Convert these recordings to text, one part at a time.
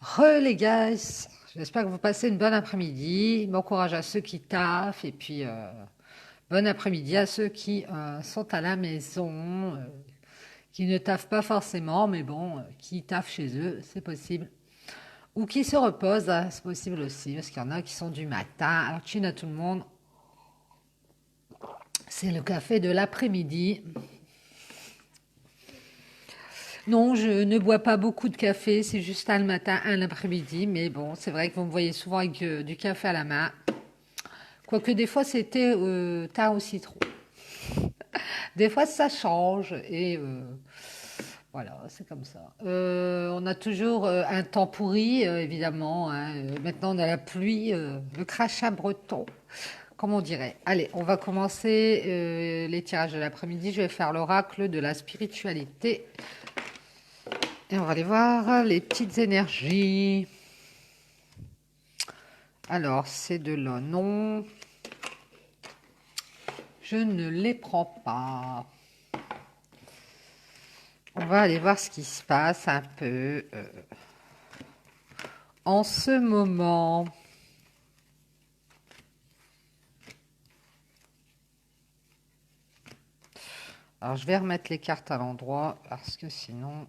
Les gars, j'espère que vous passez une bonne après-midi. Bon courage à ceux qui taffent et puis bon après-midi à ceux qui sont à la maison, qui ne taffent pas forcément, mais bon, qui taffent chez eux, c'est possible. Ou qui se reposent, hein, c'est possible aussi, parce qu'il y en a qui sont du matin. Alors, tchine à tout le monde, c'est le café de l'après-midi. Non, je ne bois pas beaucoup de café, c'est juste un le matin, un l'après-midi, mais bon, c'est vrai que vous me voyez souvent avec du café à la main. Quoique des fois c'était tard au citron. Des fois ça change et voilà, c'est comme ça. On a toujours un temps pourri, évidemment, hein. Maintenant on a la pluie, le crachat breton, comme on dirait. Allez, on va commencer les tirages de l'après-midi. Je vais faire l'oracle de la spiritualité. Et on va aller voir les petites énergies. Alors, c'est de là, non. Je ne les prends pas. On va aller voir ce qui se passe un peu en ce moment. Alors, je vais remettre les cartes à l'endroit parce que sinon,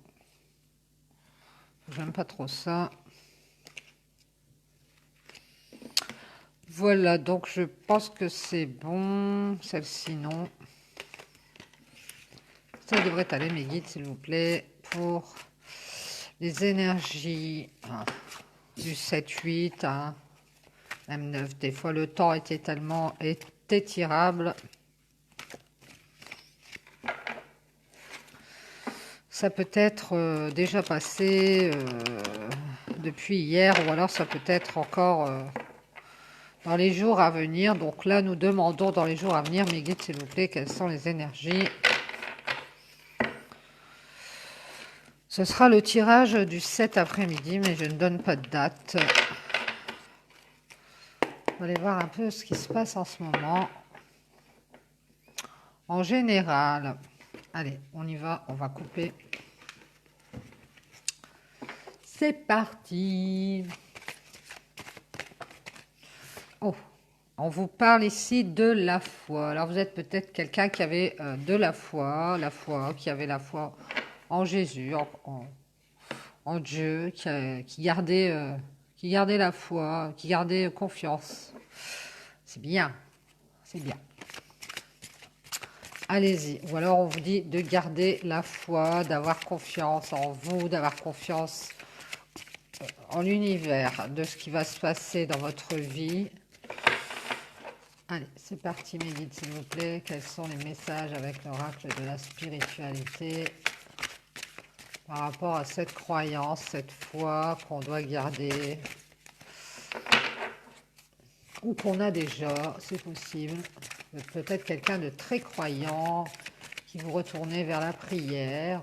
j'aime pas trop ça. Voilà, donc je pense que c'est bon. Celle-ci, non. Ça devrait aller, mes guides, s'il vous plaît, pour les énergies du 7-8, hein, même 9. Des fois, le temps était tellement étirable. Ça peut être déjà passé depuis hier, ou alors ça peut être encore dans les jours à venir. Donc là, nous demandons dans les jours à venir, mes guides, s'il vous plaît, quelles sont les énergies. Ce sera le tirage du 7 après-midi, mais je ne donne pas de date. On va aller voir un peu ce qui se passe en ce moment. En général, allez, on y va, on va couper. C'est parti. Oh, on vous parle ici de la foi. Alors vous êtes peut-être quelqu'un qui avait de la foi, qui avait la foi en Jésus, en Dieu, qui gardait la foi, qui gardait confiance. C'est bien, c'est bien. Allez-y. Ou alors on vous dit de garder la foi, d'avoir confiance en vous, d'avoir confiance en l'univers, de ce qui va se passer dans votre vie. Allez, c'est parti mes guides, s'il vous plaît. Quels sont les messages avec l'oracle de la spiritualité par rapport à cette croyance, cette foi qu'on doit garder ou qu'on a déjà, c'est possible. Peut-être quelqu'un de très croyant qui vous retournez vers la prière,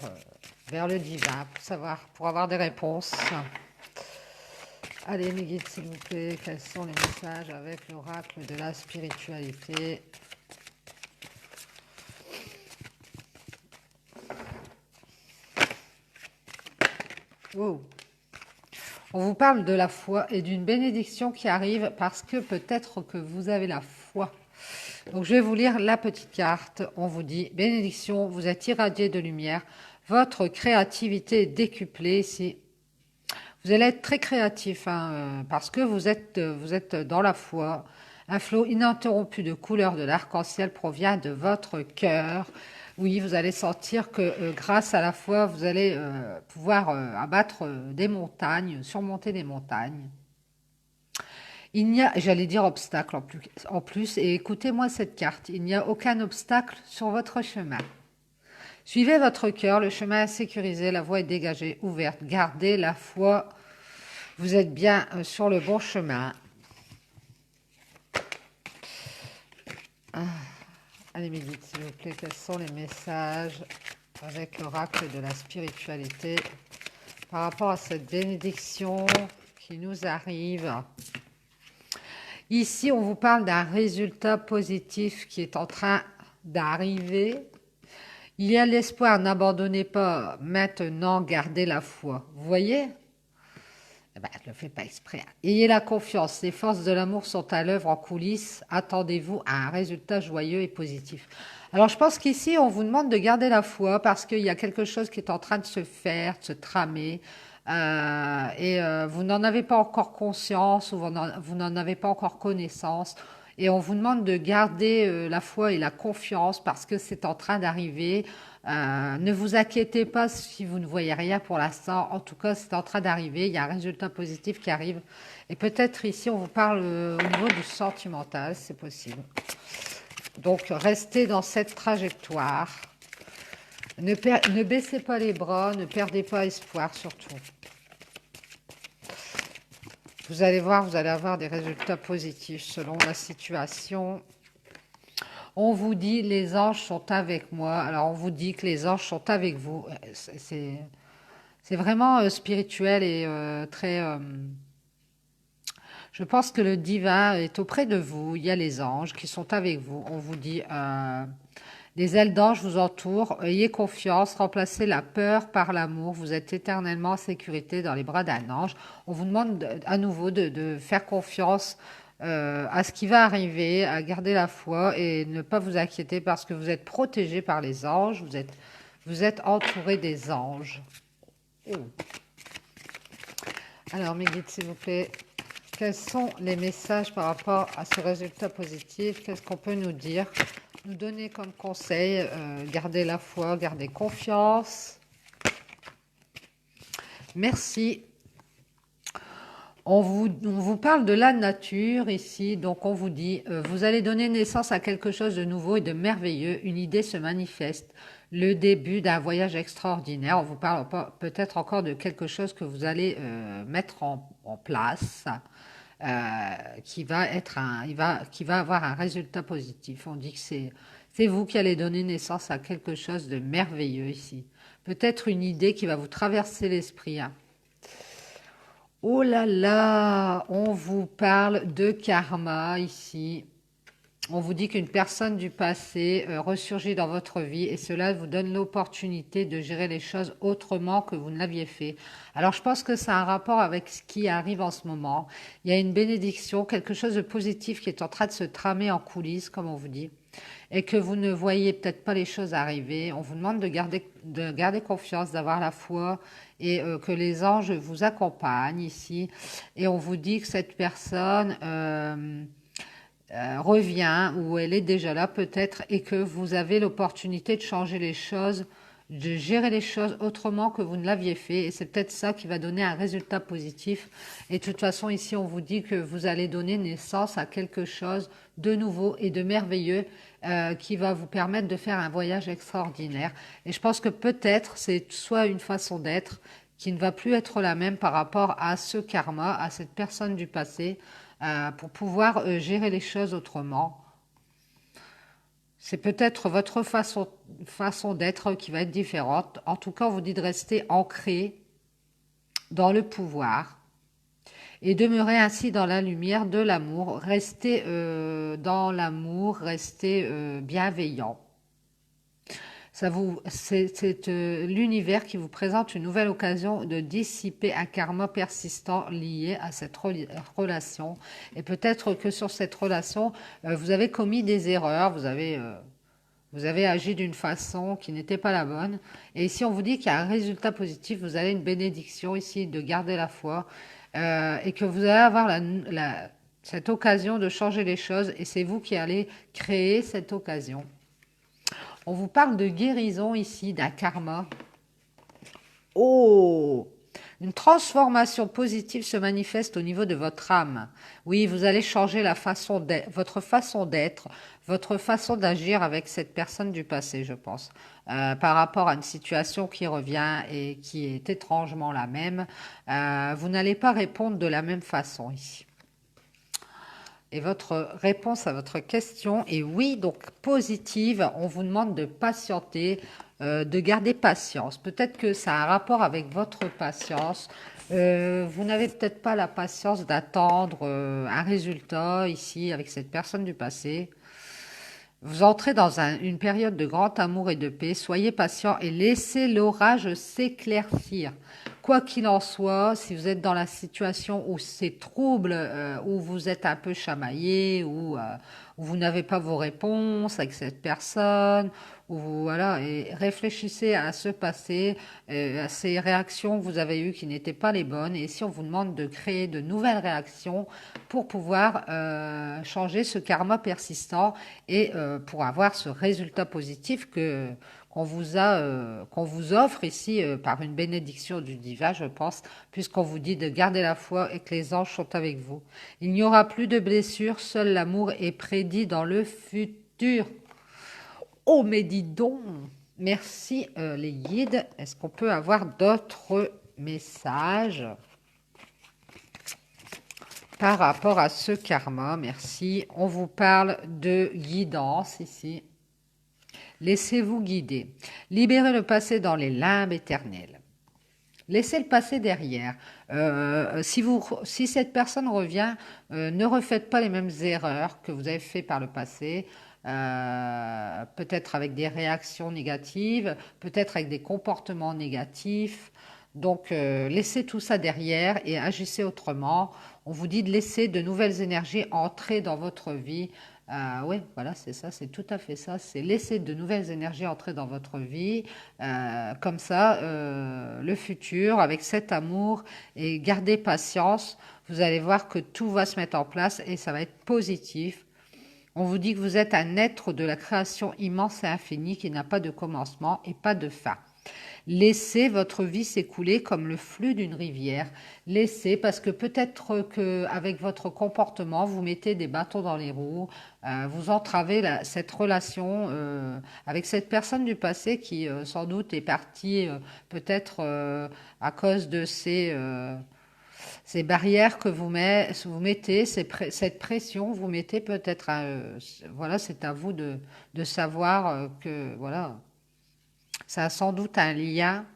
vers le divin pour avoir des réponses. Allez mes guides, s'il vous plaît, quels sont les messages avec l'oracle de la spiritualité? Wow. On vous parle de la foi et d'une bénédiction qui arrive parce que peut-être que vous avez la foi. Donc je vais vous lire la petite carte. On vous dit, bénédiction, vous êtes irradié de lumière. Votre créativité est décuplée ici. Vous allez être très créatif hein, parce que vous êtes dans la foi. Un flot ininterrompu de couleurs de l'arc-en-ciel provient de votre cœur. Oui, vous allez sentir que grâce à la foi, vous allez pouvoir abattre des montagnes, surmonter des montagnes. Il n'y a, j'allais dire obstacle en plus, et écoutez-moi cette carte, il n'y a aucun obstacle sur votre chemin. Suivez votre cœur, le chemin est sécurisé, la voie est dégagée, ouverte. Gardez la foi, vous êtes bien sur le bon chemin. Allez, médite s'il vous plaît, quels sont les messages avec l'oracle de la spiritualité par rapport à cette bénédiction qui nous arrive. Ici, on vous parle d'un résultat positif qui est en train d'arriver. Il y a l'espoir, n'abandonnez pas maintenant, gardez la foi. Vous voyez? Eh ben, elle ne le fait pas exprès. Ayez la confiance, les forces de l'amour sont à l'œuvre en coulisses. Attendez-vous à un résultat joyeux et positif. Alors je pense qu'ici, on vous demande de garder la foi parce qu'il y a quelque chose qui est en train de se faire, de se tramer. Vous n'en avez pas encore conscience ou vous n'en avez pas encore connaissance. Et on vous demande de garder la foi et la confiance parce que c'est en train d'arriver. Ne vous inquiétez pas si vous ne voyez rien pour l'instant. En tout cas, c'est en train d'arriver. Il y a un résultat positif qui arrive. Et peut-être ici, on vous parle au niveau du sentimental, c'est possible. Donc, restez dans cette trajectoire. Ne baissez pas les bras, ne perdez pas espoir surtout. Vous allez voir, vous allez avoir des résultats positifs selon la situation. On vous dit, les anges sont avec moi. Alors, on vous dit que les anges sont avec vous. C'est vraiment spirituel et très... je pense que le divin est auprès de vous. Il y a les anges qui sont avec vous. On vous dit, les ailes d'ange vous entourent. Ayez confiance, remplacez la peur par l'amour. Vous êtes éternellement en sécurité dans les bras d'un ange. On vous demande à nouveau de faire confiance à ce qui va arriver, à garder la foi et ne pas vous inquiéter parce que vous êtes protégé par les anges. Vous êtes entouré des anges. Oh. Alors, mes guides, s'il vous plaît, quels sont les messages par rapport à ce résultat positif? Qu'est-ce qu'on peut nous dire? Nous donner comme conseil, garder la foi, garder confiance. Merci. On vous parle de la nature ici, donc on vous dit, vous allez donner naissance à quelque chose de nouveau et de merveilleux, une idée se manifeste, le début d'un voyage extraordinaire. On vous parle peut-être encore de quelque chose que vous allez mettre en place, qui va avoir un résultat positif. On dit que c'est vous qui allez donner naissance à quelque chose de merveilleux ici. Peut-être une idée qui va vous traverser l'esprit, hein. Oh là là, on vous parle de karma ici. On vous dit qu'une personne du passé ressurgit dans votre vie et cela vous donne l'opportunité de gérer les choses autrement que vous ne l'aviez fait. Alors je pense que ça a un rapport avec ce qui arrive en ce moment. Il y a une bénédiction, quelque chose de positif qui est en train de se tramer en coulisses, comme on vous dit, et que vous ne voyez peut-être pas les choses arriver. On vous demande de garder confiance, d'avoir la foi et que les anges vous accompagnent ici. Et on vous dit que cette personne revient ou elle est déjà là peut-être et que vous avez l'opportunité de changer les choses, de gérer les choses autrement que vous ne l'aviez fait et c'est peut-être ça qui va donner un résultat positif. Et de toute façon ici on vous dit que vous allez donner naissance à quelque chose de nouveau et de merveilleux qui va vous permettre de faire un voyage extraordinaire. Et je pense que peut-être c'est soit une façon d'être qui ne va plus être la même par rapport à ce karma, à cette personne du passé, pour pouvoir gérer les choses autrement. C'est peut-être votre façon d'être qui va être différente. En tout cas, on vous dit de rester ancré dans le pouvoir et demeurer ainsi dans la lumière de l'amour. Restez dans l'amour, restez bienveillant. C'est l'univers qui vous présente une nouvelle occasion de dissiper un karma persistant lié à cette relation. Et peut-être que sur cette relation, vous avez commis des erreurs, vous avez agi d'une façon qui n'était pas la bonne. Et ici, on vous dit qu'il y a un résultat positif, vous avez une bénédiction ici de garder la foi et que vous allez avoir cette occasion de changer les choses et c'est vous qui allez créer cette occasion. On vous parle de guérison ici, d'un karma. Oh! Une transformation positive se manifeste au niveau de votre âme. Oui, vous allez changer votre façon d'être, votre façon d'agir avec cette personne du passé, je pense. Par rapport à une situation qui revient et qui est étrangement la même, vous n'allez pas répondre de la même façon ici. Et votre réponse à votre question est oui, donc positive. On vous demande de patienter, de garder patience. Peut-être que ça a un rapport avec votre patience. Vous n'avez peut-être pas la patience d'attendre un résultat ici avec cette personne du passé. Vous entrez dans une période de grand amour et de paix. Soyez patient et laissez l'orage s'éclaircir. Quoi qu'il en soit, si vous êtes dans la situation où c'est trouble, où vous êtes un peu chamaillé, où vous n'avez pas vos réponses avec cette personne, voilà, et réfléchissez à ce passé, à ces réactions que vous avez eues qui n'étaient pas les bonnes. Et si on vous demande de créer de nouvelles réactions pour pouvoir changer ce karma persistant et pour avoir ce résultat positif qu'on vous offre ici par une bénédiction du divin, je pense, puisqu'on vous dit de garder la foi et que les anges sont avec vous. Il n'y aura plus de blessures, seul l'amour est prédit dans le futur. Oh, mais dis donc, merci les guides. Est-ce qu'on peut avoir d'autres messages par rapport à ce karma? Merci. On vous parle de guidance ici. Laissez-vous guider. Libérez le passé dans les limbes éternelles. Laissez le passé derrière. Si cette personne revient, ne refaites pas les mêmes erreurs que vous avez fait par le passé. Peut-être avec des réactions négatives, peut-être avec des comportements négatifs. Donc, laissez tout ça derrière et agissez autrement. On vous dit de laisser de nouvelles énergies entrer dans votre vie. Oui, voilà, c'est ça, c'est tout à fait ça. C'est laisser de nouvelles énergies entrer dans votre vie. Comme ça, le futur, avec cet amour et gardez patience, vous allez voir que tout va se mettre en place et ça va être positif. On vous dit que vous êtes un être de la création immense et infinie qui n'a pas de commencement et pas de fin. Laissez votre vie s'écouler comme le flux d'une rivière. Laissez, parce que peut-être que avec votre comportement, vous mettez des bâtons dans les roues, vous entravez cette relation avec cette personne du passé qui sans doute est partie peut-être à cause de ces barrières que vous mettez, cette pression, vous mettez peut-être, voilà, c'est à vous de savoir que, voilà, ça a sans doute un lien.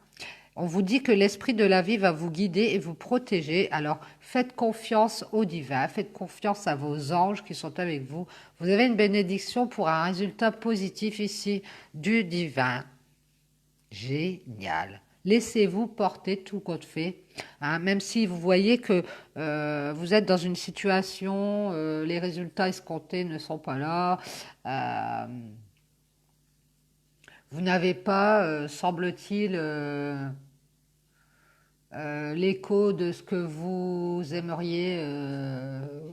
On vous dit que l'esprit de la vie va vous guider et vous protéger. Alors, faites confiance au divin, faites confiance à vos anges qui sont avec vous. Vous avez une bénédiction pour un résultat positif ici du divin. Génial. Laissez-vous porter tout compte fait. Hein, même si vous voyez que vous êtes dans une situation, les résultats escomptés ne sont pas là. Vous n'avez pas, semble-t-il, l'écho de ce que vous aimeriez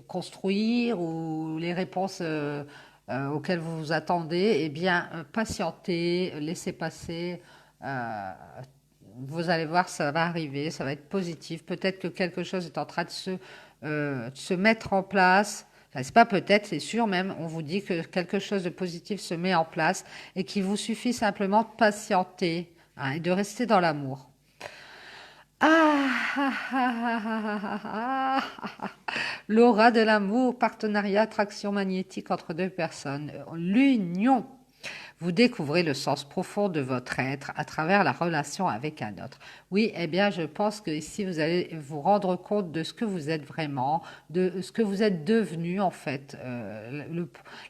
construire ou les réponses auxquelles vous vous attendez, eh bien, patientez, laissez passer. euh, vous allez voir, ça va arriver, ça va être positif. Peut-être que quelque chose est en train de se mettre en place. Enfin, c'est pas peut-être, c'est sûr même. On vous dit que quelque chose de positif se met en place et qu'il vous suffit simplement de patienter hein, et de rester dans l'amour. L'aura de l'amour, partenariat, attraction magnétique entre deux personnes, l'union. Vous découvrez le sens profond de votre être à travers la relation avec un autre. Oui, eh bien, je pense que ici, vous allez vous rendre compte de ce que vous êtes vraiment, de ce que vous êtes devenu, en fait,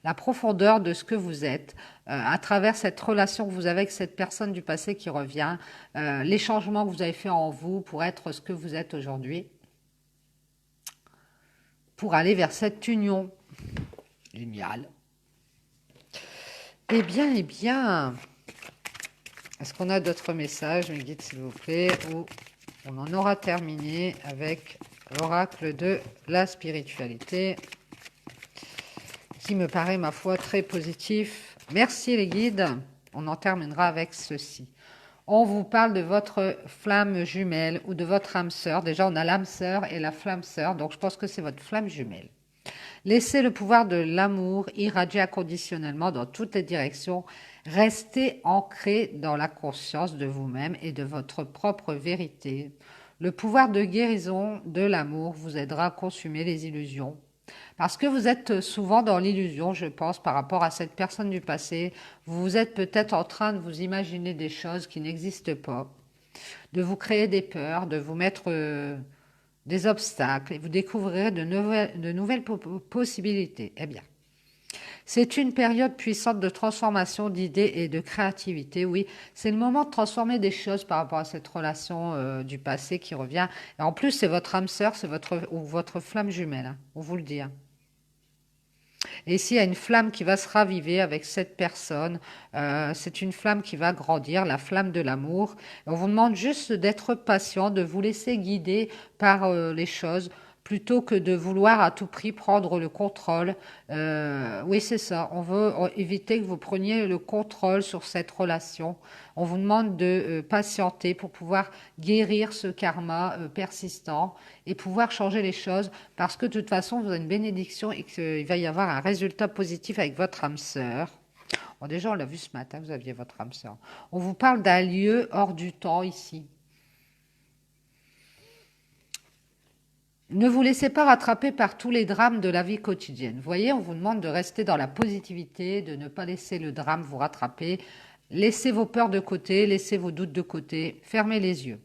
la profondeur de ce que vous êtes, à travers cette relation que vous avez avec cette personne du passé qui revient, les changements que vous avez faits en vous pour être ce que vous êtes aujourd'hui, pour aller vers cette union. Génial. Eh bien, est-ce qu'on a d'autres messages, mes guides, s'il vous plaît, ou on en aura terminé avec l'oracle de la spiritualité, qui me paraît, ma foi, très positif. Merci les guides. On en terminera avec ceci. On vous parle de votre flamme jumelle ou de votre âme sœur. Déjà, on a l'âme sœur et la flamme sœur, donc je pense que c'est votre flamme jumelle. Laissez le pouvoir de l'amour irradier inconditionnellement dans toutes les directions. Restez ancré dans la conscience de vous-même et de votre propre vérité. Le pouvoir de guérison de l'amour vous aidera à consumer les illusions. Parce que vous êtes souvent dans l'illusion, je pense, par rapport à cette personne du passé. Vous êtes peut-être en train de vous imaginer des choses qui n'existent pas, de vous créer des peurs, de vous mettre des obstacles et vous découvrirez de nouvelles possibilités. Eh bien, C'est une période puissante de transformation d'idées et de créativité, oui. C'est le moment de transformer des choses par rapport à cette relation du passé qui revient. Et en plus, c'est votre âme sœur, c'est votre flamme jumelle, hein, on vous le dit. Hein. Et ici, il y a une flamme qui va se raviver avec cette personne. C'est une flamme qui va grandir, la flamme de l'amour. On vous demande juste d'être patient, de vous laisser guider par les choses, plutôt que de vouloir à tout prix prendre le contrôle. Oui, c'est ça. On veut éviter que vous preniez le contrôle sur cette relation. On vous demande de patienter pour pouvoir guérir ce karma persistant et pouvoir changer les choses parce que de toute façon, vous avez une bénédiction et qu'il va y avoir un résultat positif avec votre âme sœur. Bon, déjà, on l'a vu ce matin, vous aviez votre âme sœur. On vous parle d'un lieu hors du temps ici. Ne vous laissez pas rattraper par tous les drames de la vie quotidienne. Vous voyez, on vous demande de rester dans la positivité, de ne pas laisser le drame vous rattraper. Laissez vos peurs de côté, laissez vos doutes de côté, fermez les yeux.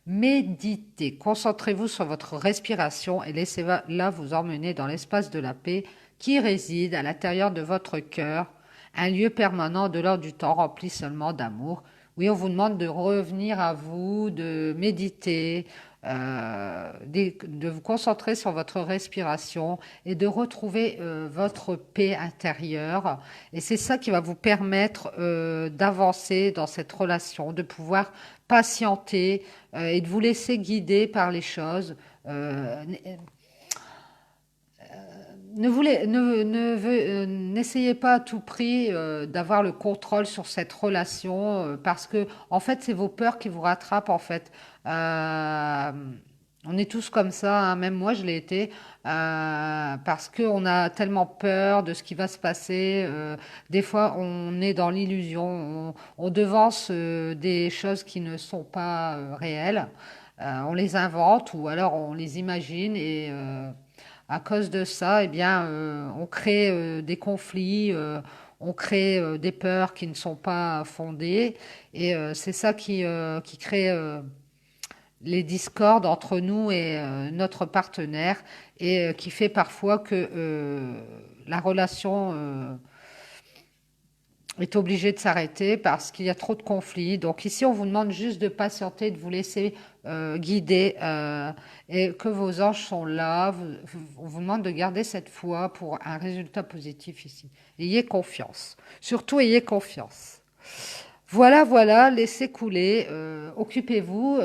Méditez, concentrez-vous sur votre respiration et laissez-la vous emmener dans l'espace de la paix qui réside à l'intérieur de votre cœur, un lieu permanent de l'ordre du temps rempli seulement d'amour. Oui, on vous demande de revenir à vous, de méditer, de vous concentrer sur votre respiration et de retrouver votre paix intérieure. Et c'est ça qui va vous permettre d'avancer dans cette relation, de pouvoir patienter et de vous laisser guider par les choses. N'essayez pas à tout prix d'avoir le contrôle sur cette relation parce que en fait c'est vos peurs qui vous rattrapent en fait. Euh, on est tous comme ça, hein, même moi je l'ai été parce qu'on a tellement peur de ce qui va se passer. Des fois on est dans l'illusion, on devance des choses qui ne sont pas réelles. On les invente ou alors on les imagine et à cause de ça, eh bien, on crée des conflits, on crée des peurs qui ne sont pas fondées, et c'est ça qui crée les discordes entre nous et notre partenaire, et qui fait parfois que la relation est obligé de s'arrêter parce qu'il y a trop de conflits. Donc ici, on vous demande juste de patienter, de vous laisser guider et que vos anges sont là. On vous demande de garder cette foi pour un résultat positif ici. Ayez confiance. Surtout, ayez confiance. Voilà, voilà, laissez couler, occupez-vous,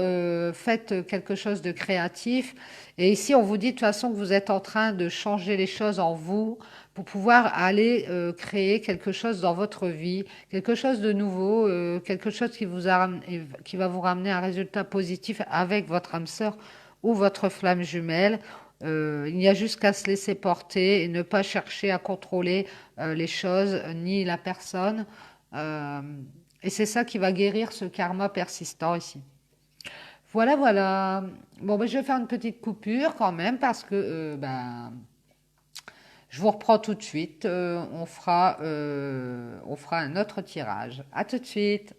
faites quelque chose de créatif. Et ici, on vous dit de toute façon que vous êtes en train de changer les choses en vous pour pouvoir aller créer quelque chose dans votre vie, quelque chose de nouveau, quelque chose qui va vous ramener un résultat positif avec votre âme sœur ou votre flamme jumelle. Il n'y a juste qu'à se laisser porter et ne pas chercher à contrôler les choses ni la personne. Euh, et c'est ça qui va guérir ce karma persistant ici. Voilà, voilà. Bon, ben, je vais faire une petite coupure quand même parce que ben, je vous reprends tout de suite. On fera un autre tirage. À tout de suite.